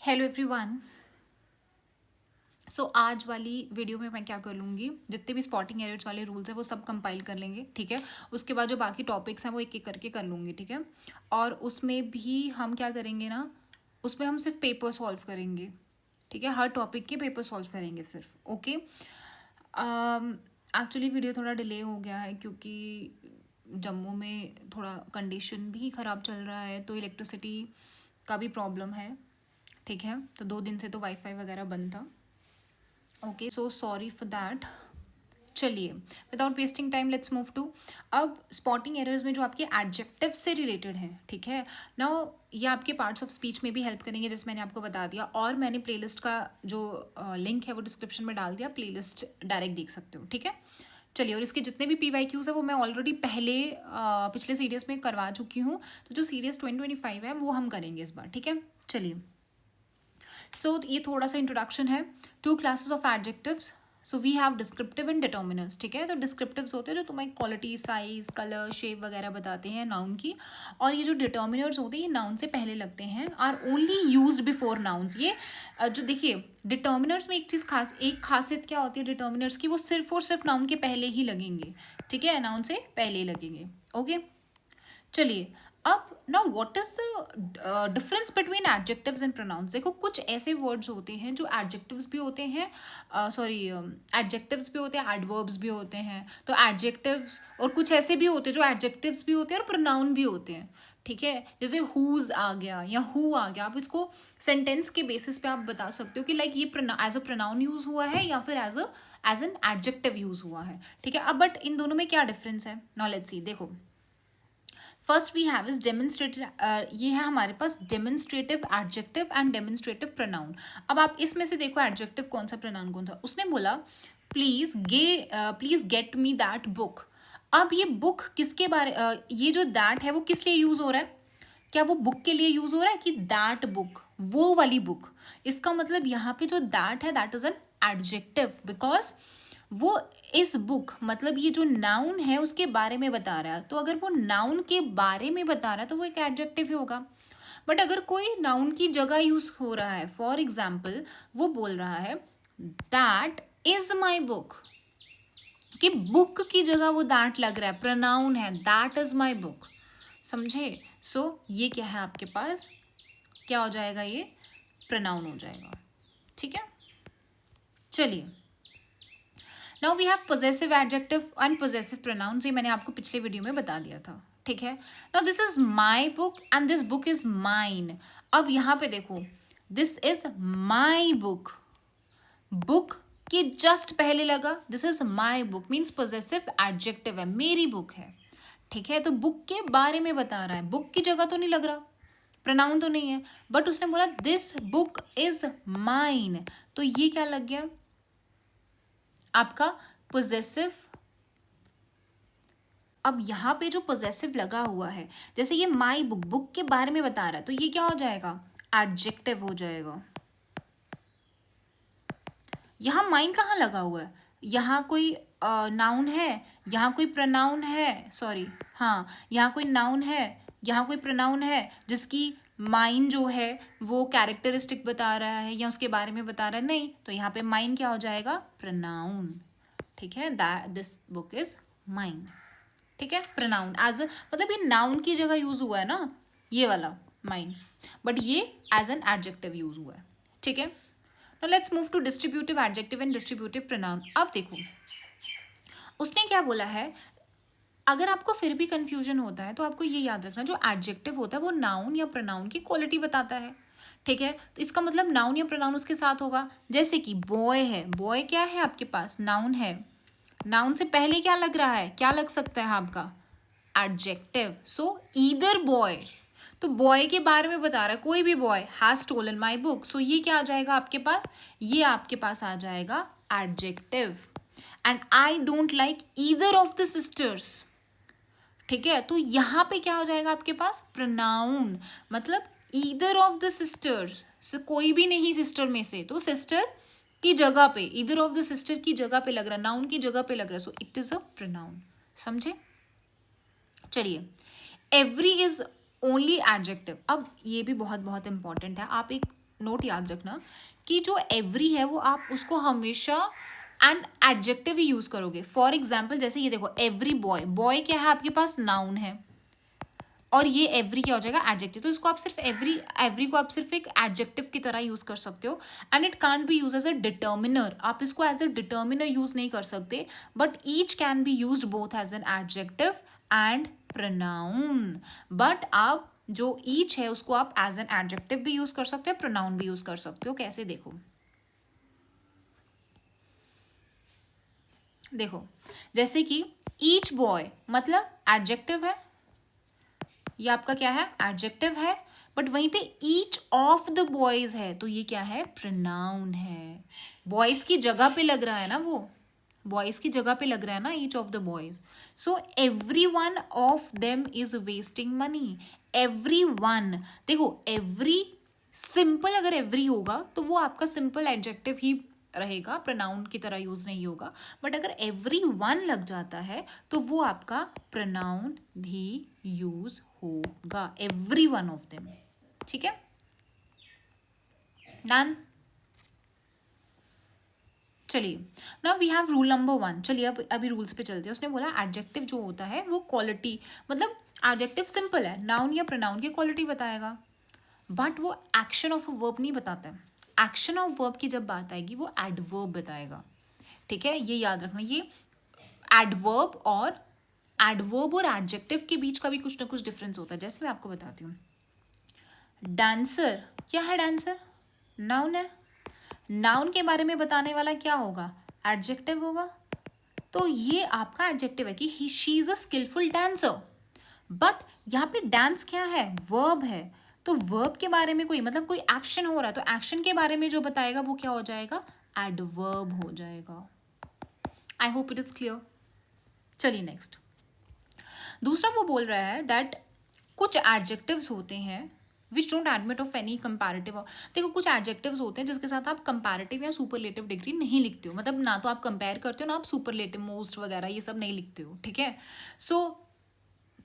Hello everyone. आज वाली video में मैं क्या कर लूँगी, जितने भी स्पॉटिंग एरर्स वाले रूल्स हैं वो सब कंपाइल कर लेंगे, ठीक है। उसके बाद जो बाकी टॉपिक्स हैं वो एक एक करके कर लूँगी, ठीक है। और उसमें भी हम क्या करेंगे ना, उसमें हम सिर्फ पेपर सॉल्व करेंगे, ठीक है। हर टॉपिक के पेपर सॉल्व करेंगे सिर्फ, ओके। एक्चुअली वीडियो थोड़ा डिले हो गया है क्योंकि जम्मू में थोड़ा कंडीशन भी ख़राब चल रहा है, तो इलेक्ट्रिसिटी का भी प्रॉब्लम है, ठीक है। तो 2 दिन से तो वाईफाई वगैरह बंद था। Okay, so sorry for that. चलिए, without wasting time let's move to. अब स्पॉटिंग एरर्स में जो आपके एडजेक्टिव से रिलेटेड है, ठीक है ना, ये आपके पार्ट्स ऑफ स्पीच में भी हेल्प करेंगे, जैसे मैंने आपको बता दिया। और मैंने प्लेलिस्ट का जो लिंक है वो डिस्क्रिप्शन में डाल दिया, प्लेलिस्ट डायरेक्ट देख सकते हो, ठीक है। चलिए, और इसके जितने भी PYQs है वो मैं ऑलरेडी पहले पिछले सीरीज में करवा चुकी हूँ, तो जो सीरीज 2025 है वो हम करेंगे इस बार, ठीक है। चलिए, ये थोड़ा सा इंट्रोडक्शन है। 2 classes of adjectives. So we have descriptive and determiners, ठीक है। तो डिस्क्रिप्टिव्स होते हैं जो तुम्हें क्वालिटी, साइज, कलर, शेप वगैरह बताते हैं नाउन की। और ये जो डिटर्मिनर्स होते हैं ये नाउन से पहले लगते हैं, are only used before nouns. ये जो देखिए, डिटर्मिनर्स में एक खासियत क्या होती है डिटर्मिनर्स की, वो सिर्फ और सिर्फ नाउन के पहले ही लगेंगे, ठीक है, नाउन से पहले ही लगेंगे, ओके। चलिए, अब ना what is the difference between adjectives and pronouns. देखो, कुछ ऐसे वर्ड्स होते हैं जो एडजेक्टिव्स भी होते हैं, एडजेक्टिव्स भी होते हैं, एडवर्ब्स भी होते हैं। तो एडजेक्टिव्स, और कुछ ऐसे भी होते हैं जो एडजेक्टिव्स भी होते हैं और प्रोनाउन भी होते हैं, ठीक है। जैसे हुज आ गया या हु आ गया, आप इसको सेंटेंस के बेसिस पे आप बता सकते हो कि लाइक ये एज अ प्रोनाउन यूज हुआ है या फिर एज एन एडजेक्टिव यूज हुआ है, ठीक है। अब बट इन दोनों में क्या डिफरेंस है, नाउ लेट्स सी। देखो, first we have is demonstrative. ये है हमारे पास demonstrative adjective and demonstrative pronoun. अब आप इसमें से देखो एडजेक्टिव कौन सा, प्रोनाउन कौन सा। उसने बोला please get me that book. अब ये बुक किसके बारे ये जो दैट है वो किस लिए यूज हो रहा है, क्या वो बुक के लिए यूज हो रहा है कि दैट बुक, वो वाली बुक। इसका मतलब यहाँ पे जो दैट है that is an adjective, because वो इस बुक मतलब ये जो नाउन है उसके बारे में बता रहा है। तो अगर वो नाउन के बारे में बता रहा है तो वो एक एडजेक्टिव ही होगा। बट अगर कोई नाउन की जगह यूज हो रहा है, फॉर एग्जाम्पल वो बोल रहा है दैट इज माई बुक, कि बुक की जगह वो दैट लग रहा है, प्रोनाउन है, दैट इज माई बुक, समझे। ये क्या है आपके पास, क्या हो जाएगा, ये प्रोनाउन हो जाएगा, ठीक है। चलिए, now we have possessive adjective and possessive pronouns. ये मैंने आपको पिछले वीडियो में बता दिया था, ठीक है। Now this is my book and this book is mine. अब यहाँ पे देखो, this is my book, book के जस्ट पहले लगा this is my book, means possessive adjective है, मेरी बुक है, ठीक है। तो बुक के बारे में बता रहा है, बुक की जगह तो नहीं लग रहा, प्रोनाउन तो नहीं है, बट उसने बोला दिस बुक इज माइन, तो ये क्या लग गया आपका पोजेसिव। अब यहाँ पे जो पोजेसिव लगा हुआ है, जैसे ये माई बुक, बुक के बारे में बता रहा है, तो ये क्या हो जाएगा, एडजेक्टिव हो जाएगा। यहाँ माइन कहाँ लगा हुआ है, यहाँ कोई नाउन है, यहाँ कोई प्रोनाउन है, सॉरी हाँ, यहाँ कोई नाउन है, यहाँ कोई प्रोनाउन है जिसकी माइन जो है वो कैरेक्टरिस्टिक बता रहा है या उसके बारे में बता रहा है, नहीं। तो यहाँ पे माइन क्या हो जाएगा, प्रोनाउन, ठीक है। That this book is mine, ठीक है। प्रोनाउन एज मतलब ये नाउन की जगह यूज हुआ है ना, ये वाला माइन, बट ये एज एन एडजेक्टिव यूज हुआ है, ठीक है। Now let's move to distributive adjective and distributive pronoun. अब देखो उसने क्या बोला है, अगर आपको फिर भी कंफ्यूजन होता है तो आपको ये याद रखना, जो एडजेक्टिव होता है वो नाउन या प्रोनाउन की क्वालिटी बताता है, ठीक है। तो इसका मतलब नाउन या प्रोनाउन उसके साथ होगा। जैसे कि बॉय है, बॉय क्या है आपके पास, नाउन है, नाउन से पहले क्या लग रहा है, क्या लग सकता है आपका, एडजेक्टिव। सो ईदर बॉय, तो बॉय के बारे में बता रहा है, कोई भी boy has stolen my book, so ये क्या आ जाएगा आपके पास, ये आपके पास आ जाएगा adjective. And I don't like either of the sisters, ठीक है। तो यहाँ पे क्या हो जाएगा आपके पास, प्रोनाउन, मतलब ईदर ऑफ द सिस्टर्स, कोई भी नहीं सिस्टर में से, तो सिस्टर की जगह पे, ईदर ऑफ द सिस्टर की जगह पे लग रहा है, नाउन की जगह पे लग रहा है, so it is a pronoun, समझे। चलिए, एवरी इज ओनली एडजेक्टिव। अब ये भी बहुत बहुत इंपॉर्टेंट है, आप एक नोट याद रखना कि जो एवरी है वो आप उसको हमेशा एंड एडजेक्टिव ही यूज करोगे. फॉर एग्जाम्पल जैसे ये देखो, एवरी बॉय, बॉय क्या है आपके पास, नाउन है, और ये एवरी क्या हो जाएगा, एडजेक्टिव. तो इसको आप सिर्फ एवरी को आप सिर्फ एक एडजेक्टिव की तरह यूज कर सकते हो. And it can't be use as a determiner. आप इसको एज अ डिटर्मिनर यूज नहीं कर सकते, but each can be use both as an adjective and pronoun. But आप जो ईच है उसको आप एज एन एडजेक्टिव भी यूज कर सकते हो, प्रोनाउन भी यूज कर सकते हो. कैसे, देखो देखो, जैसे कि ईच बॉय मतलब एडजेक्टिव है, ये आपका क्या है, एडजेक्टिव है. बट वहीं पे ईच ऑफ द बॉयज है तो ये क्या है, प्रोनाउन है. बॉयज की जगह पे लग रहा है ना, वो बॉयज की जगह पे लग रहा है ना, each of the boys. So every one of them is wasting money. Every one, देखो एवरी सिंपल अगर एवरी होगा तो वो आपका सिंपल एडजेक्टिव ही रहेगा, प्रोनाउन की तरह यूज नहीं होगा. बट अगर एवरी वन लग जाता है तो वो आपका प्रोनाउन भी यूज होगा. Every one of them. ठीक है, डन. चलिए, now we have rule number 1. चलिए अब अभी रूल्स पे चलते हैं. उसने बोला एडजेक्टिव जो होता है वो क्वालिटी, मतलब एडजेक्टिव सिंपल है, नाउन या प्रोनाउन की क्वालिटी बताएगा, बट वो एक्शन ऑफ अ वर्ब नहीं बताता है. एक्शन ऑफ वर्ब की जब बात आएगी वो एडवर्ब बताएगा. ठीक है, ये याद रखना. ये एडवर्ब और एडजेक्टिव के बीच का भी कुछ ना कुछ डिफरेंस होता है. जैसे मैं आपको बताती हूँ, डांसर क्या है, डांसर नाउन है. नाउन के बारे में बताने वाला क्या होगा, एडजेक्टिव होगा. तो ये आपका एडजेक्टिव है कि he she is a skillful dancer. But यहाँ पे डांस क्या है, वर्ब है. तो वर्ब के बारे में कोई मतलब कोई एक्शन हो रहा है तो एक्शन के बारे में जो बताएगा वो क्या हो जाएगा, एडवर्ब हो जाएगा. I hope it is clear. चलिए नेक्स्ट. दूसरा वो बोल रहा है दैट कुछ एडजेक्टिव्स होते हैं which don't admit of any comparative. देखो कुछ एडजेक्टिव्स होते हैं जिसके साथ आप कंपैरेटिव या सुपरलेटिव डिग्री नहीं लिखते हो. मतलब ना तो आप कंपेयर करते हो ना आप सुपरलेटिव, मोस्ट वगैरह ये सब नहीं लिखते हो. ठीक है, सो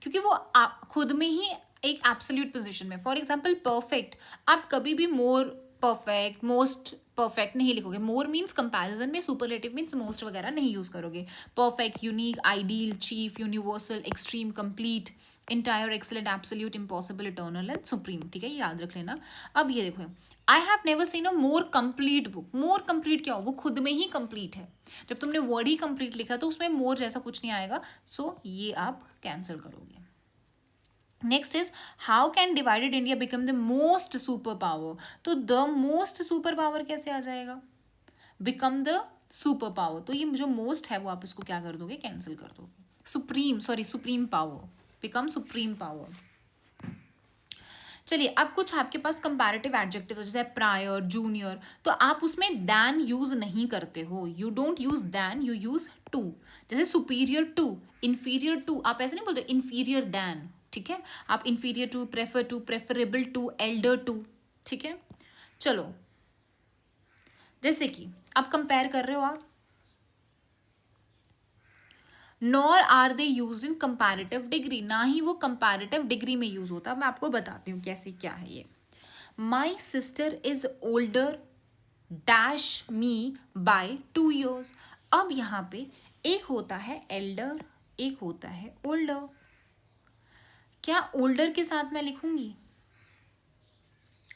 क्योंकि वो आप खुद में ही एक एब्सोल्यूट पोजीशन में. फॉर एग्जांपल परफेक्ट, आप कभी भी मोर परफेक्ट, मोस्ट परफेक्ट नहीं लिखोगे. मोर मीन्स कंपैरिजन में, सुपरलेटिव मीन्स मोस्ट वगैरह नहीं यूज करोगे. Perfect, unique, ideal, chief, universal, extreme, complete, entire, excellent, absolute, impossible, eternal and supreme. ठीक है, ये याद रख लेना. अब ये देखो, I have never seen a more complete book. More complete क्या हो, वो खुद में ही कंप्लीट है. जब तुमने वर्ड ही कंप्लीट लिखा तो उसमें मोर जैसा कुछ नहीं आएगा. सो ये आप कैंसिल करोगे. Next is how can divided India become the most super power. तो द मोस्ट सुपर पावर कैसे आ जाएगा, बिकम द सुपर पावर. तो ये जो मोस्ट है वो आप इसको क्या कर दोगे, कैंसिल कर दोगे. Supreme power, become supreme power. चलिए अब कुछ आपके पास कंपैरेटिव एडजेक्टिव जैसे प्रायर, जूनियर, तो आप उसमें दैन यूज नहीं करते हो. You don't use than, you use to. जैसे सुपीरियर टू, इंफीरियर टू, आप ऐसे नहीं बोलते इंफीरियर दैन. ठीक है, आप inferior to, preferable to, elder to. ठीक है, चलो जैसे कि अब कंपेयर कर रहे हो आप, nor are they used in comparative degree. ना ही वो कंपैरेटिव डिग्री में यूज होता. मैं आपको बताती हूँ कैसे क्या है ये. My sister is older dash me by 2 years. अब यहाँ पे एक होता है एल्डर, एक होता है ओल्डर. क्या ओल्डर के साथ मैं लिखूंगी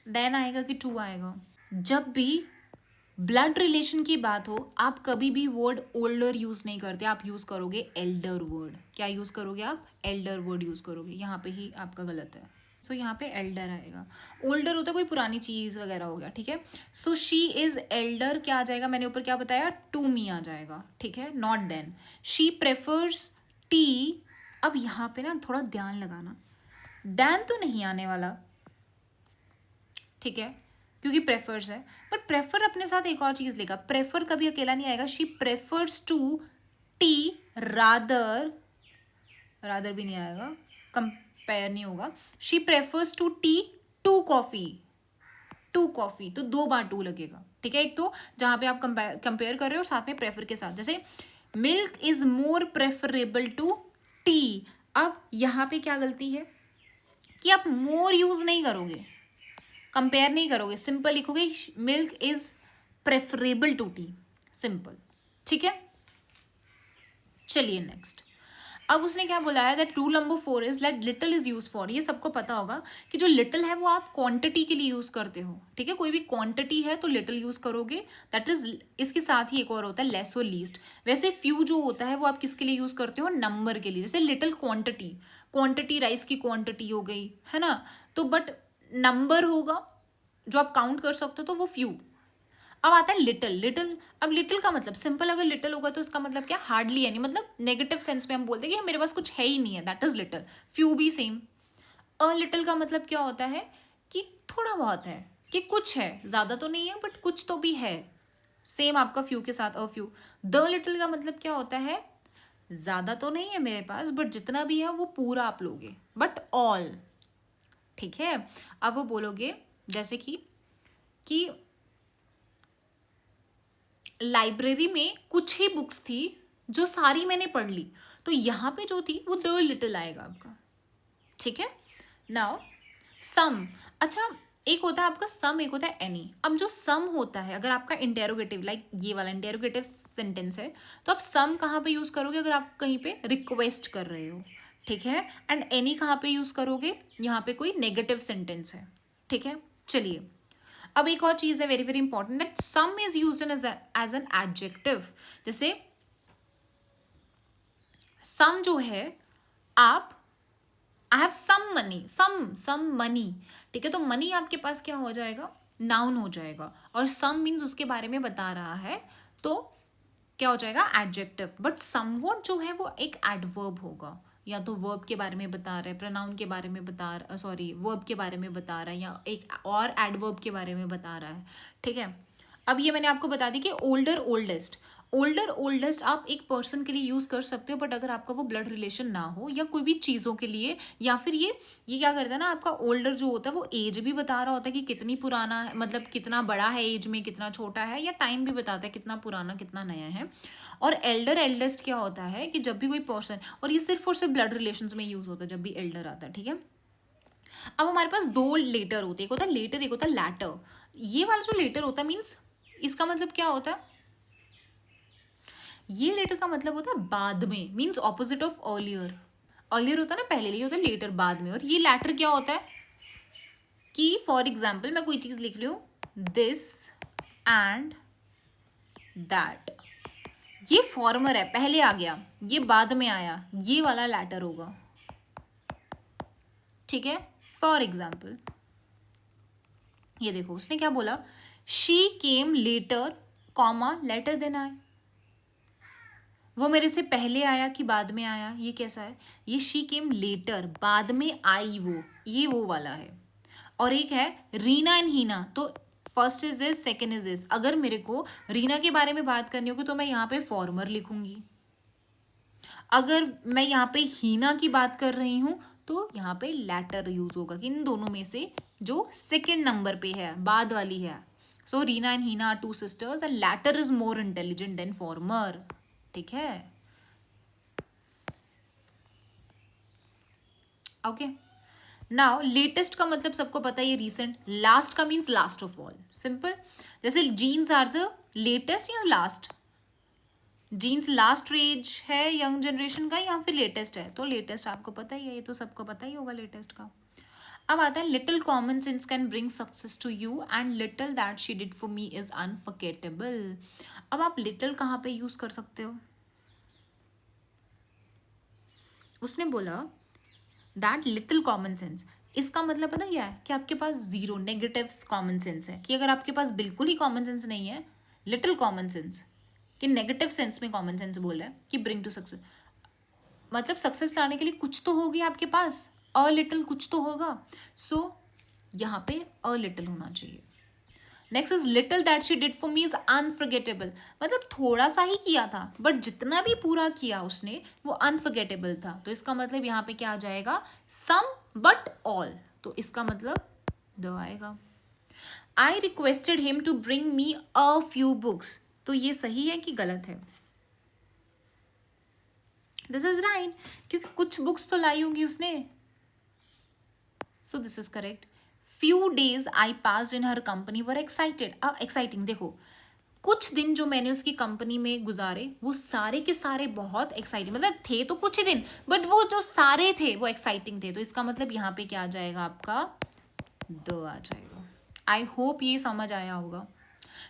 देन आएगा कि टू आएगा. जब भी ब्लड रिलेशन की बात हो आप कभी भी वर्ड ओल्डर यूज नहीं करते, आप यूज करोगे एल्डर वर्ड. क्या यूज करोगे आप, एल्डर वर्ड यूज करोगे. यहाँ पे ही आपका गलत है. सो यहाँ पे एल्डर आएगा. ओल्डर होता है कोई पुरानी चीज वगैरह हो गया. ठीक है, सो शी इज एल्डर क्या आ जाएगा, मैंने ऊपर क्या बताया, टू मी आ जाएगा. ठीक है, not than. She prefers tea. अब यहाँ पे ना थोड़ा ध्यान लगाना, देन तो नहीं आने वाला. ठीक है, क्योंकि प्रेफर्स है. बट प्रेफर अपने साथ एक और चीज लेगा, प्रेफर कभी अकेला नहीं आएगा. She prefers to tea rather, rather भी नहीं आएगा, कंपेयर नहीं होगा. She prefers to tea to coffee, to coffee तो 2 बार टू लगेगा. ठीक है, एक तो जहां पे आप कंपेयर कर रहे हो साथ में प्रेफर के साथ. जैसे milk is more preferable to tea. अब यहाँ पे क्या गलती है कि आप मोर यूज नहीं करोगे, कंपेयर नहीं करोगे, सिंपल लिखोगे milk is preferable to tea, simple, ठीक है। चलिए नेक्स्ट, अब उसने क्या बोला है that rule number 4 is late little is use for, ये सबको पता होगा कि जो लिटिल है वो आप क्वांटिटी के लिए यूज करते हो, ठीक है, कोई भी क्वांटिटी है तो लिटिल यूज करोगे, दैट इज, इसके साथ ही एक और होता है लेस और लीस्ट। वैसे फ्यू जो होता है वो आप किसके लिए यूज करते हो, नंबर के लिए, जैसे लिटिल क्वांटिटी, क्वांटिटी राइस की क्वांटिटी हो गई है ना, तो बट नंबर होगा जो आप काउंट कर सकते हो तो वो फ्यू। अब आता है लिटिल, लिटिल, अब लिटिल का मतलब सिंपल, अगर लिटिल होगा तो इसका मतलब क्या, हार्डली यानी मतलब नेगेटिव सेंस में हम बोलते हैं कि मेरे पास कुछ है ही नहीं है, दैट इज लिटिल। फ्यू भी सेम। अ लिटिल का मतलब क्या होता है कि थोड़ा बहुत है, कि कुछ है, ज्यादा तो नहीं है बट कुछ तो भी है, सेम आपका फ्यू के साथ अ फ्यू। द लिटिल का मतलब क्या होता है, ज्यादा तो नहीं है मेरे पास बट जितना भी है वो पूरा आप लोगे, बट ऑल, ठीक है। अब वो बोलोगे जैसे कि लाइब्रेरी में कुछ ही बुक्स थी जो सारी मैंने पढ़ ली, तो यहाँ पे जो थी वो द लिटिल आएगा आपका, ठीक है। नाउ सम, अच्छा एक होता है आपका सम, एक होता है एनी। अब जो सम होता है, अगर आपका इंटेरोगेटिव लाइक ये वाला इंटेरोगेटिव सेंटेंस है तो आप सम कहाँ पे यूज करोगे, अगर आप कहीं पे रिक्वेस्ट कर रहे हो, ठीक है। एंड एनी कहाँ पे यूज करोगे, यहाँ पे कोई नेगेटिव सेंटेंस है, ठीक है। चलिए, अब एक और चीज है very very important, that some is used as an adjective. जैसे सम जो है, आप, I have some money, some money, ठीक है, तो मनी आपके पास क्या हो जाएगा, नाउन हो जाएगा, और सम मीन्स उसके बारे में बता रहा है तो क्या हो जाएगा, एडजेक्टिव। बट समवॉट जो है वो एक एडवर्ब होगा, या तो वर्ब के बारे में बता रहा है, प्रोनाउन के बारे में बता रहा, सॉरी वर्ब के बारे में बता रहा है, या एक और एडवर्ब के बारे में बता रहा है, ठीक है। अब ये मैंने आपको बता दी कि ओल्डर ओल्डेस्ट, ओल्डर ओल्डेस्ट आप एक पर्सन के लिए यूज़ कर सकते हो, बट अगर आपका वो ब्लड रिलेशन ना हो, या कोई भी चीज़ों के लिए, या फिर ये क्या करता है ना, आपका ओल्डर जो होता है वो एज भी बता रहा होता है कि कितनी पुराना है, मतलब कितना बड़ा है एज में, कितना छोटा है, या टाइम भी बताता है कितना पुराना कितना नया है। और एल्डर एल्डेस्ट क्या होता है कि जब भी कोई पर्सन, और ये सिर्फ और सिर्फ ब्लड रिलेशन में यूज़ होता है जब भी एल्डर आता है, ठीक है। अब हमारे पास दो लेटर होते हैं, एक होता है लेटर, एक होता है लैटर। ये वाला जो लेटर होता है मीन्स इसका मतलब क्या होता है, ये लेटर का मतलब होता है बाद में, means opposite of earlier. Earlier होता है ना पहले, लिए होता है लेटर बाद में, और ये लेटर क्या होता है कि फॉर एग्जाम्पल मैं कोई चीज लिख लूँ, दिस एंड दैट, ये फॉर्मर है, पहले आ गया, ये बाद में आया, ये वाला लेटर होगा, ठीक है। फॉर एग्जाम्पल ये देखो उसने क्या बोला, she came later comma later than I, वो मेरे से पहले आया कि बाद में आया, ये कैसा है, ये शी केम लेटर, बाद में आई वो, ये वो वाला है। और एक है रीना एंड हीना, तो first is this, second is this. अगर मेरे को रीना के बारे में बात करनी होगी तो मैं यहाँ पे फॉर्मर लिखूंगी, अगर मैं यहाँ पे हीना की बात कर रही हूँ तो यहाँ पे लैटर यूज होगा, कि इन दोनों में से जो सेकेंड नंबर पे है, बाद वाली है। So Reena and Heena are two sisters and latter is more intelligent than former, ठीक है। ओके, नाउ लेटेस्ट का मतलब सबको पता है, ये रिसेंट। लास्ट का means last of all, simple. जैसे जीन्स आर द लेटेस्ट या लास्ट, जीन्स लास्ट रेज है यंग जनरेशन का या फिर लेटेस्ट है, तो लेटेस्ट आपको पता ही है, ये तो सबको पता ही होगा लेटेस्ट का। अब आता है little common sense can bring success to you and little that she did for me is unforgettable. अब आप लिटिल कहाँ पे यूज कर सकते हो, उसने बोला दैट लिटिल कॉमन सेंस, इसका मतलब पता क्या है कि आपके पास जीरो नेगेटिव कॉमन सेंस है, कि अगर आपके पास बिल्कुल ही कॉमन सेंस नहीं है, लिटिल कॉमन सेंस, कि नेगेटिव सेंस में कॉमन सेंस बोला है कि ब्रिंग टू सक्सेस, मतलब सक्सेस लाने के लिए कुछ तो होगी आपके पास, अ लिटिल कुछ तो होगा, सो यहाँ पे अ लिटिल होना चाहिए। Next is little that she did for me is unforgettable, मतलब थोड़ा सा ही किया था बट जितना भी पूरा किया उसने वो अनफॉरगेटेबल था, तो इसका मतलब यहाँ पे क्या आ जाएगा, सम बट ऑल, तो इसका मतलब द आएगा। I requested him to bring me a few books, तो ये सही है कि गलत है, दिस इज राइट, क्योंकि कुछ बुक्स तो लाई होंगी उसने, सो this is correct. Few days I passed in her company were excited. अब एक्साइटिंग देखो, कुछ दिन जो मैंने उसकी कंपनी में गुजारे वो सारे के सारे बहुत एक्साइटिंग, मतलब थे तो कुछ ही दिन, बट वो जो सारे थे वो एक्साइटिंग थे। तो इसका मतलब यहाँ पे क्या आ जाएगा आपका, द आ जाएगा। आई होप ये समझ आया होगा।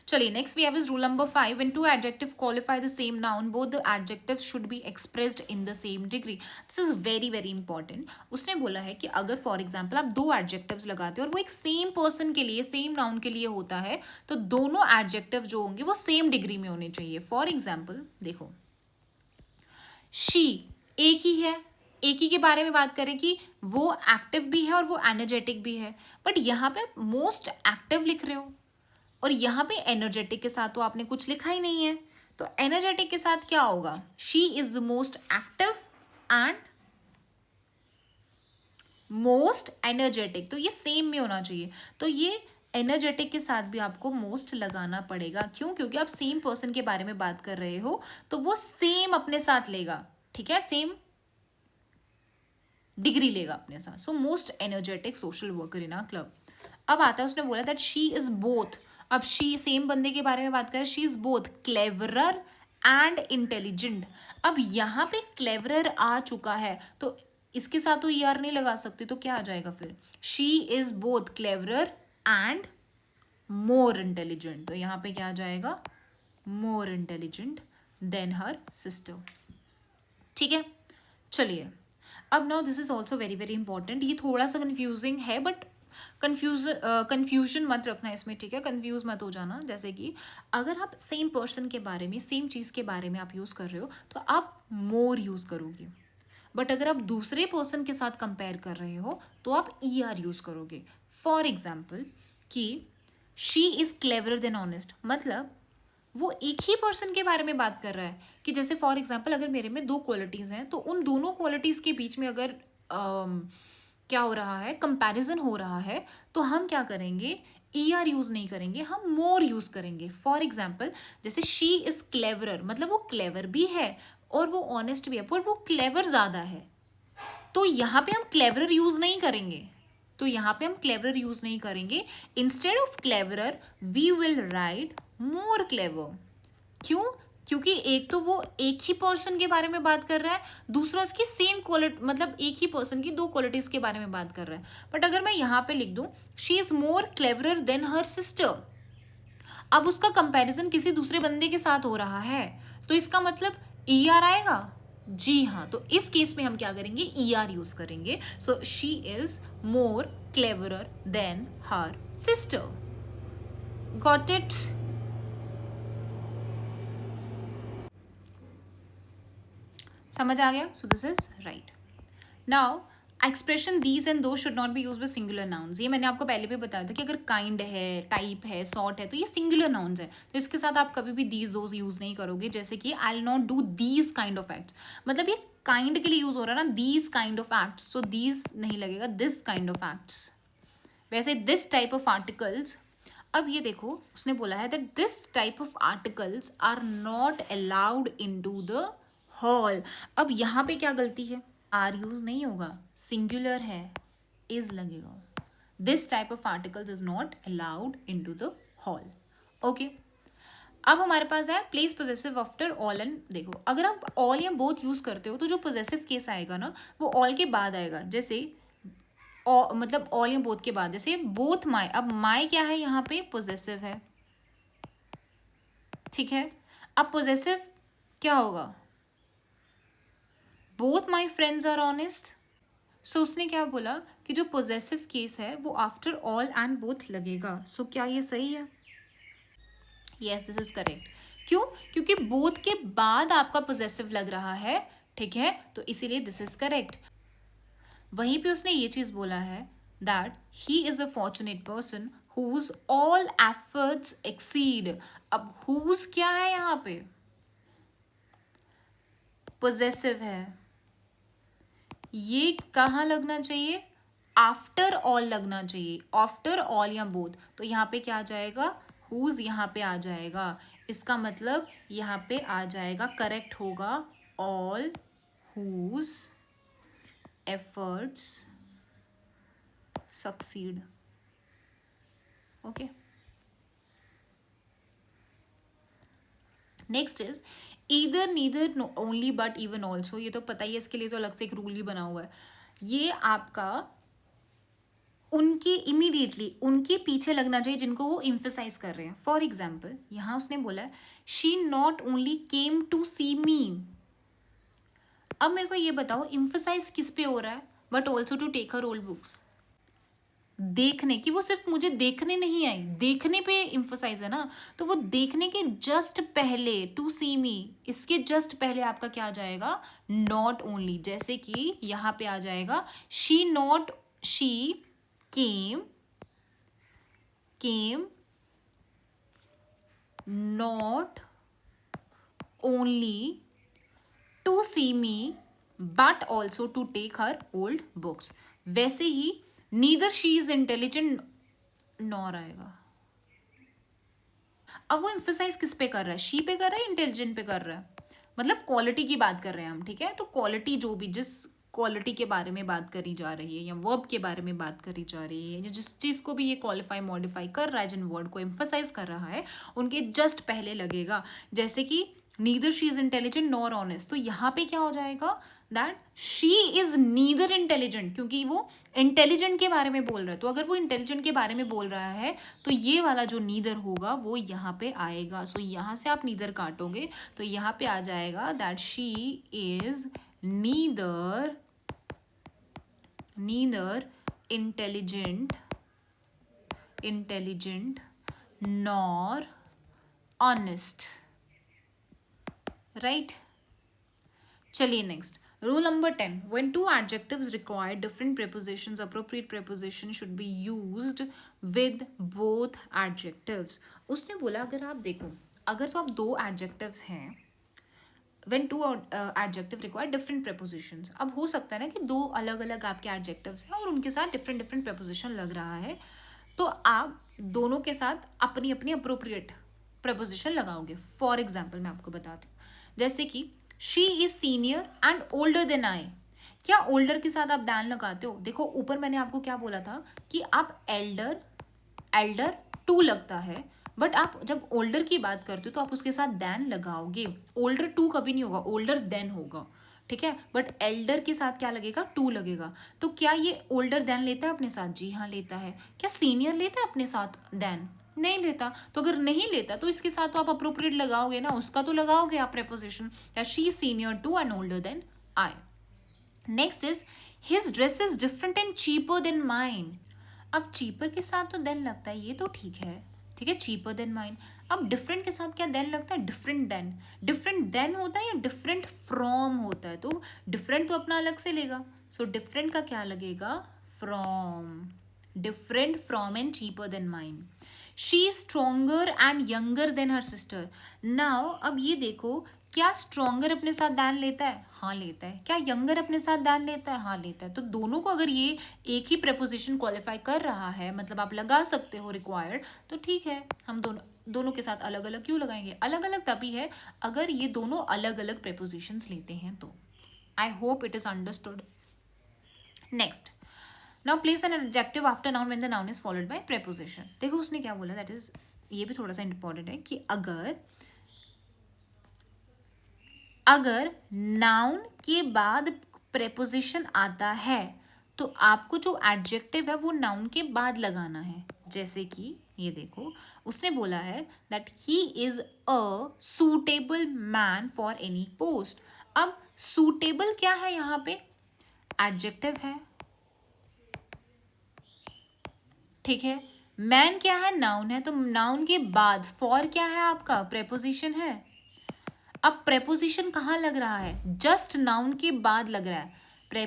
चलिए next we have is rule number 5, when two adjective qualify the same noun both the adjectives should be expressed in the same degree. This is very very important. उसने बोला है कि अगर फॉर एग्जाम्पल आप दो एडजेक्टिव्स लगाते हो और वो एक सेम पर्सन के लिए, सेम नाउन के लिए होता है, तो दोनों एडजेक्टिव जो होंगे वो सेम डिग्री में होने चाहिए। फॉर एग्जाम्पल देखो, शी एक ही है, एक ही के बारे में बात करें कि वो एक्टिव भी है और वो एनर्जेटिक भी है, बट यहाँ पे मोस्ट एक्टिव लिख रहे हो और यहाँ पे एनर्जेटिक के साथ तो आपने कुछ लिखा ही नहीं है। तो एनर्जेटिक के साथ क्या होगा, she is the most active and most energetic, तो ये सेम में होना चाहिए। तो ये एनर्जेटिक के साथ भी आपको मोस्ट लगाना पड़ेगा। क्यों? क्योंकि आप सेम पर्सन के बारे में बात कर रहे हो तो वो सेम अपने साथ लेगा, ठीक है, सेम डिग्री लेगा अपने साथ। So most energetic social worker in a club. अब आता है, उसने बोला दैट शी इज बोथ, अब शी सेम बंदे के बारे में बात करें, she is both cleverer and intelligent. अब यहाँ पे क्लेवरर आ चुका है तो इसके साथ तो ईआर नहीं लगा सकते, तो क्या आ जाएगा फिर, she is both cleverer and more intelligent. तो यहाँ पे क्या आ जाएगा, मोर इंटेलिजेंट देन हर सिस्टर। ठीक है, चलिए अब now this is also very very important. ये थोड़ा सा कन्फ्यूजिंग है बट कन्फ्यूजन मत रखना इसमें, ठीक है, कंफ्यूज मत हो जाना। जैसे कि अगर आप सेम पर्सन के बारे में, सेम चीज़ के बारे में आप यूज़ कर रहे हो तो आप मोर यूज़ करोगे, बट अगर आप दूसरे पर्सन के साथ कंपेयर कर रहे हो तो आप ई आर यूज़ करोगे। फॉर एग्जाम्पल कि she is clever than honest, मतलब वो एक ही पर्सन के बारे में बात कर रहा है। कि जैसे फॉर एग्जाम्पल अगर मेरे में दो क्वालिटीज़ हैं तो उन दोनों क्वालिटीज़ के बीच में अगर क्या हो रहा है, कंपैरिजन हो रहा है, तो हम क्या करेंगे, ई आर यूज़ नहीं करेंगे, हम मोर यूज़ करेंगे। फॉर एग्जाम्पल जैसे शी इज़ क्लेवरर, मतलब वो क्लेवर भी है और वो ऑनेस्ट भी है, पर वो क्लेवर ज़्यादा है, तो यहाँ पे हम क्लेवरर यूज़ नहीं करेंगे। तो यहाँ पे हम क्लेवरर यूज़ नहीं करेंगे, instead of cleverer we will write more clever. क्यों? क्योंकि एक तो वो एक ही पर्सन के बारे में बात कर रहा है, दूसरा उसकी सेम क्वालिटी, मतलब एक ही पर्सन की दो क्वालिटीज के बारे में बात कर रहा है। बट अगर मैं यहाँ पे लिख दूं she is more cleverer than her sister, अब उसका कंपैरिजन किसी दूसरे बंदे के साथ हो रहा है, तो इसका मतलब ई आर आएगा। जी हाँ, तो इस केस में हम क्या करेंगे, ई आर यूज करेंगे। So she is more cleverer than her sister. Got it? समझ आ गया? So this is right. Now expression these and those should not be use with singular nouns. ये मैंने आपको पहले भी बताया था कि अगर काइंड है, टाइप है, सॉर्ट है, तो ये सिंगुलर नाउन्स है, तो इसके साथ आप कभी भी दीज दोज यूज नहीं करोगे। जैसे कि I will not do these kind of acts, मतलब ये काइंड के लिए यूज हो रहा है ना, these kind of acts, so these नहीं लगेगा, दिस काइंड ऑफ एक्ट्स। वैसे दिस टाइप ऑफ आर्टिकल्स, अब ये देखो उसने बोला है that this type of articles are not allowed into the hall. अब यहाँ पे क्या गलती है, आर यूज नहीं होगा, सिंगुलर है, इज लगेगा। This type of articles is not allowed into the hall. Okay, अब हमारे पास है place possessive after all and. देखो अगर आप ऑल या बोथ यूज करते हो तो जो पोजेसिव केस आएगा ना वो ऑल के बाद आएगा। जैसे मतलब ऑल या बोथ के बाद, जैसे बोथ माई, अब माई क्या है यहाँ पे, पोजेसिव है, ठीक है। अब पोजेसिव क्या होगा, both my friends are honest. So उसने क्या बोला कि जो पोजेसिव केस है वो आफ्टर ऑल एंड बोथ लगेगा। सो क्या ये सही है? Yes, this is correct. क्यों? क्योंकि बोथ के बाद आपका पोजेसिव लग रहा है, ठीक है, तो इसीलिए दिस इज करेक्ट। वहीं पे उसने ये चीज बोला है that he is a fortunate person whose all efforts exceed. अब हुज क्या है यहाँ पे, पोजेसिव है, ये कहाँ लगना चाहिए, आफ्टर ऑल लगना चाहिए, आफ्टर ऑल या बोथ। तो यहाँ पे क्या आ जाएगा, हुज यहाँ पे आ जाएगा। इसका मतलब यहाँ पे आ जाएगा, करेक्ट होगा, all whose efforts succeed। Okay. Next is either neither only but even also. ये तो पता ही है, इसके लिए तो अलग से एक रूल ही बना हुआ है। ये आपका उनके इमीडिएटली उनके पीछे लगना चाहिए जिनको वो इम्फेसाइज कर रहे हैं। फॉर एग्जाम्पल यहाँ उसने बोला है she not only came to see me. अब मेरे को ये बताओ इम्फेसाइज किस पे हो रहा है, but also to take her old books. देखने की, वो सिर्फ मुझे देखने नहीं आई, देखने पे इम्फोसाइज है ना, तो वो देखने के जस्ट पहले टू सी मी, इसके जस्ट पहले आपका क्या आ जाएगा, नॉट ओनली। जैसे कि यहाँ पे आ जाएगा she came not only to see me but also to take her old books. वैसे ही neither she is intelligent nor आएगा। अब वो एम्फेसाइज किस पे कर रहा है, शी पे कर रहा है, इंटेलिजेंट पे कर रहा है, मतलब क्वालिटी की बात कर रहे हैं हम, ठीक है। तो क्वालिटी जो भी जिस क्वालिटी के बारे में बात करी जा रही है या वर्ब के बारे में बात करी जा रही है या जिस चीज़ को भी ये क्वालिफाई मॉडिफाई कर रहा है, जिन वर्ड को एम्फेसाइज कर रहा है, उनके जस्ट पहले लगेगा। जैसे कि neither she is intelligent nor honest, तो यहाँ पे क्या हो जाएगा, that she is neither intelligent, क्योंकि वो इंटेलिजेंट के बारे में बोल रहा है। तो अगर वो इंटेलिजेंट के बारे में बोल रहा है तो ये वाला जो नीदर होगा वो यहाँ पे आएगा। सो यहाँ से आप नीदर काटोगे तो यहाँ पे आ जाएगा that she is neither intelligent nor honest, right. चलिए next, rule number 10, when two adjectives require different prepositions, appropriate preposition should be used with both adjectives। उसने बोला अगर आप देखो, अगर तो आप दो adjectives हैं, when two adjective require different prepositions, अब हो सकता है ना कि दो अलग अलग आपके adjectives हैं और उनके साथ different preposition लग रहा है, तो आप दोनों के साथ अपनी अपनी appropriate preposition लगाओगे। फॉर एग्जाम्पल मैं आपको बताती हूँ, जैसे कि she is senior and older than I. क्या ओल्डर के साथ आप दैन लगाते हो? देखो ऊपर मैंने आपको क्या बोला था कि आप एल्डर टू लगता है, बट आप जब ओल्डर की बात करते हो तो आप उसके साथ दैन लगाओगे। ओल्डर टू कभी नहीं होगा, ओल्डर देन होगा, ठीक है। बट एल्डर के साथ क्या लगेगा, टू लगेगा। तो क्या ये ओल्डर देन लेता है अपने साथ? जी हाँ लेता है। क्या सीनियर लेता है अपने साथ देन? नहीं लेता। तो अगर नहीं लेता तो इसके साथ तो आप अप्रोप्रिएट लगाओगे ना, उसका तो लगाओगे आप preposition, that she is senior to and older than I. Next is his dress is different and cheaper than mine. अब चीपर के साथ तो देन लगता है, ये तो ठीक है, ठीक है, चीपर देन माइन। अब डिफरेंट के साथ क्या देन लगता है? डिफरेंट देन होता है या डिफरेंट फ्रॉम होता है? तो डिफरेंट तो अपना अलग से लेगा, सो डिफरेंट का क्या लगेगा? From. Different from and cheaper than mine. She is stronger and younger than her sister. Now अब ये देखो, क्या स्ट्रोंगर अपने साथ दैन लेता है? हाँ लेता है। क्या यंगर अपने साथ दैन लेता है? हाँ लेता है। तो दोनों को अगर ये एक ही प्रेपोजिशन क्वालिफाई कर रहा है, मतलब आप लगा सकते हो रिक्वायर्ड, तो ठीक है। हम दोनों के साथ अलग अलग क्यों लगाएंगे? अलग अलग तभी है अगर ये दोनों अलग अलग प्रेपोजिशंस लेते हैं तो। I hope it is understood. Next, now place an adjective after noun when the noun is followed by preposition. देखो उसने क्या बोला, दैट इज, ये भी थोड़ा सा इंपॉर्टेंट है कि अगर नाउन के बाद प्रेपोजिशन आता है तो आपको जो एडजेक्टिव है वो नाउन के बाद लगाना है। जैसे कि ये देखो उसने बोला है that he is a suitable man for any post. अब सूटेबल क्या है? यहाँ पे एडजेक्टिव है, ठीक है। मैन क्या है? नाउन है। तो नाउन के बाद फॉर क्या है? आपका प्रेपोजिशन है। अब प्रेपोजिशन कहाँ लग रहा है? जस्ट नाउन के बाद लग रहा है।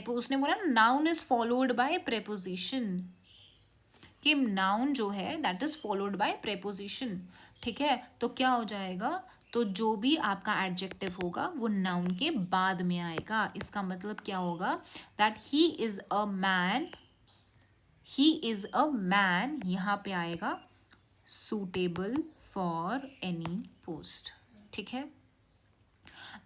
उसने बोला noun is followed by preposition, कि नाउन जो है that is followed by preposition, ठीक है। तो क्या हो जाएगा? तो जो भी आपका एडजेक्टिव होगा वो नाउन के बाद में आएगा। इसका मतलब क्या होगा? That he is a man, यहाँ पे आएगा सूटेबल फॉर एनी पोस्ट, ठीक है।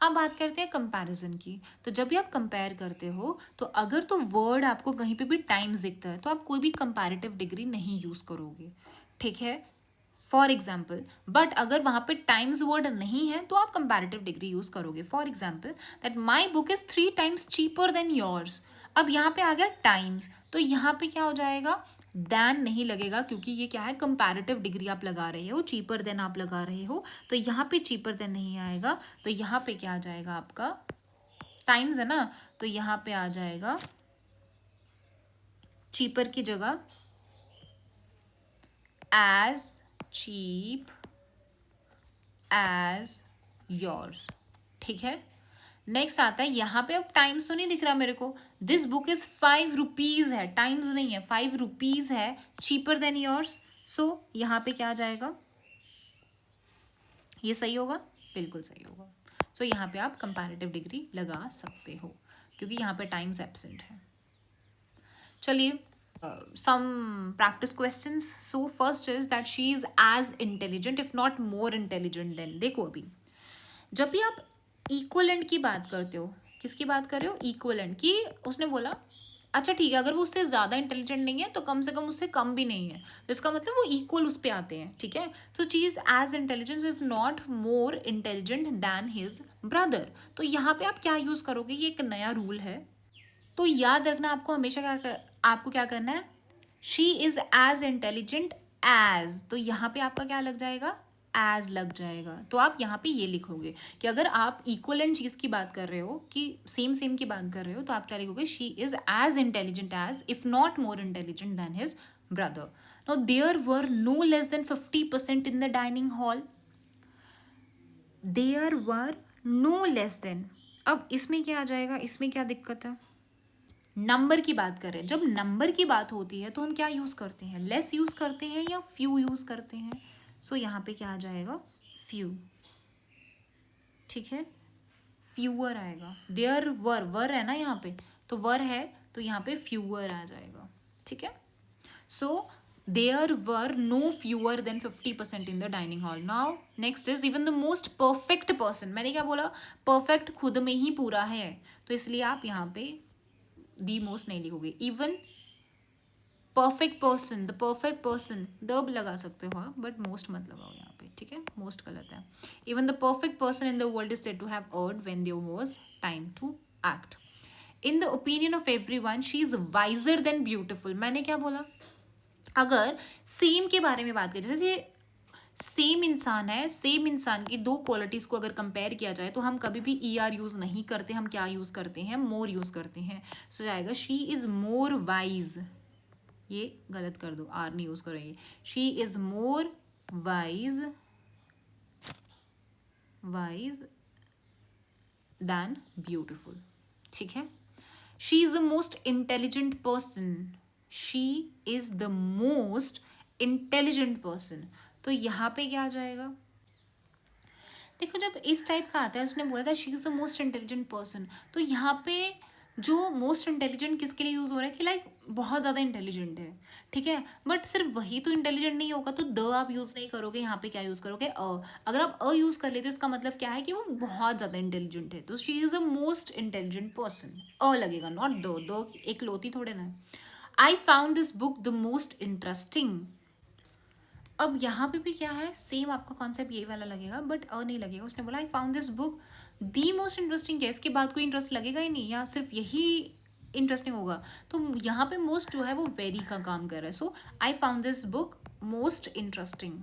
अब बात करते हैं कंपैरिजन की। तो जब भी आप कंपेयर करते हो तो अगर तो वर्ड आपको कहीं पे भी टाइम्स दिखता है तो आप कोई भी कंपैरेटिव डिग्री नहीं यूज़ करोगे, ठीक है, फॉर एग्जाम्पल। बट अगर वहाँ पे टाइम्स वर्ड नहीं है तो आप कंपैरेटिव डिग्री यूज करोगे। For example that my book is 3 times cheaper than yours. अब यहाँ पे आ गया टाइम्स, तो यहाँ पे क्या हो जाएगा, देन नहीं लगेगा, क्योंकि ये क्या है, कंपैरेटिव डिग्री आप लगा रहे हो, चीपर देन आप लगा रहे हो, तो यहाँ पे चीपर देन नहीं आएगा, तो यहाँ पे क्या आ जाएगा आपका, टाइम्स है ना, तो यहाँ पे आ जाएगा चीपर की जगह एज चीप एज योर्स। ठीक है, नेक्स्ट आता है, यहाँ पे अब टाइम्स तो नहीं दिख रहा मेरे को, दिस बुक इज 5 rupees है, टाइम्स नहीं है, 5 rupees है, चीपर देन योर्स। सो यहाँ पे क्या आ जाएगा, ये सही होगा, बिल्कुल सही होगा। सो यहाँ पे आप कंपैरेटिव डिग्री लगा सकते हो, क्योंकि यहाँ पे टाइम्स एब्सेंट है। चलिए, some practice questions. So first is that she is as intelligent if not more intelligent than। देखो अभी जब भी आप इक्वलेंट की बात करते हो, किसकी बात कर रहे हो, इक्वलेंट की, उसने बोला अच्छा ठीक है, अगर वो उससे ज़्यादा इंटेलिजेंट नहीं है तो कम से कम उससे कम भी नहीं है, तो इसका मतलब वो इक्वल उस पर आते हैं। ठीक है, तो she is as intelligent if not more intelligent than his brother. तो यहाँ पे आप क्या यूज़ करोगे, ये एक नया रूल है, तो याद रखना आपको हमेशा आपको क्या करना है, she is as intelligent as, तो यहाँ पे आपका क्या लग जाएगा, एज लग जाएगा। तो आप यहाँ पे ये लिखोगे कि अगर आप इक्वलेंट चीज़ की बात कर रहे हो, कि सेम सेम की बात कर रहे हो, तो आप क्या लिखोगे, she is as intelligent as if not more intelligent than his brother. No there were no less than 50% in the dining hall, there were no less than. अब इसमें क्या आ जाएगा, इसमें क्या दिक्कत है, नंबर की बात करें, जब नंबर की बात होती है तो हम क्या यूज़ करते हैं, लेस यूज़ करते हैं या फ्यू यूज़ करते हैं। सो यहाँ पे क्या आ जाएगा, फ्यू। ठीक है, फ्यूअर आएगा, देयर वर है ना यहाँ पे, तो वर है, तो यहाँ पे फ्यूअर आ जाएगा। ठीक है, so there were no fewer than 50% in the dining hall. Now next is even the most perfect person. मैंने क्या बोला, परफेक्ट खुद में ही पूरा है, तो इसलिए आप यहाँ पे दी मोस्ट नहीं लिखोगे, even perfect person, the perfect person, the लगा सकते हो आप, बट मोस्ट मत लगाओ यहाँ पे। ठीक है, मोस्ट गलत है। Even the perfect person in the world is said to have earned when there was time to act. In the opinion of everyone she is wiser than beautiful. मैंने क्या बोला, अगर सेम के बारे में बात करें, जैसे सेम इंसान है, सेम इंसान की दो क्वालिटीज़ को अगर कंपेयर किया जाए तो हम कभी भी ई आर यूज़ नहीं करते, हम क्या यूज़ करते हैं, मोर यूज़ करते हैं। सो जाएगा शी इज़ मोर वाइज, ये गलत कर दो, आर नहीं यूज़ करेंगे, she is more wise than beautiful. ठीक है, she is the most intelligent person, she is the most intelligent person, तो यहाँ पे क्या आ जाएगा, देखो जब इस टाइप का आता है, उसने बोला था she is the most intelligent person, तो यहाँ पे जो मोस्ट इंटेलिजेंट किसके लिए यूज़ हो रहा है कि लाइक बहुत ज़्यादा इंटेलिजेंट है। ठीक है, बट सिर्फ वही तो इंटेलिजेंट नहीं होगा, तो द आप यूज़ नहीं करोगे, यहाँ पे क्या यूज़ करोगे, अ। अगर आप अ यूज़ कर लेते हो इसका मतलब क्या है कि वो बहुत ज़्यादा इंटेलिजेंट है, तो she is a most intelligent person, अ लगेगा, नॉट दो एक लोती थोड़े ना। I found this book the most interesting. अब यहाँ पे भी क्या है, सेम आपका कॉन्सेप्ट यही वाला लगेगा, बट अ नहीं लगेगा। उसने बोला आई found this book the most interesting, क्या इसके बाद कोई इंटरेस्ट लगेगा ही नहीं, या सिर्फ यही इंटरेस्टिंग होगा, तो यहाँ पे मोस्ट जो है वो वेरी का काम कर रहा है। So I found this book most interesting,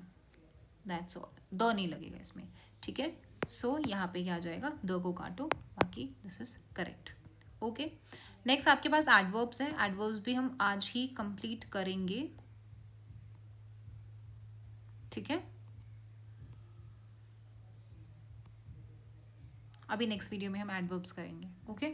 that's all, the नहीं लगेगा इसमें। ठीक है, सो यहाँ पे क्या आ जाएगा, द को काटो, बाकी this is correct. Okay, next आपके पास एडवर्ब्स हैं, एडवर्ब्स भी हम आज ही कंप्लीट करेंगे। ठीक है, अभी नेक्स्ट वीडियो में हम एडवर्ब्स करेंगे। ओके।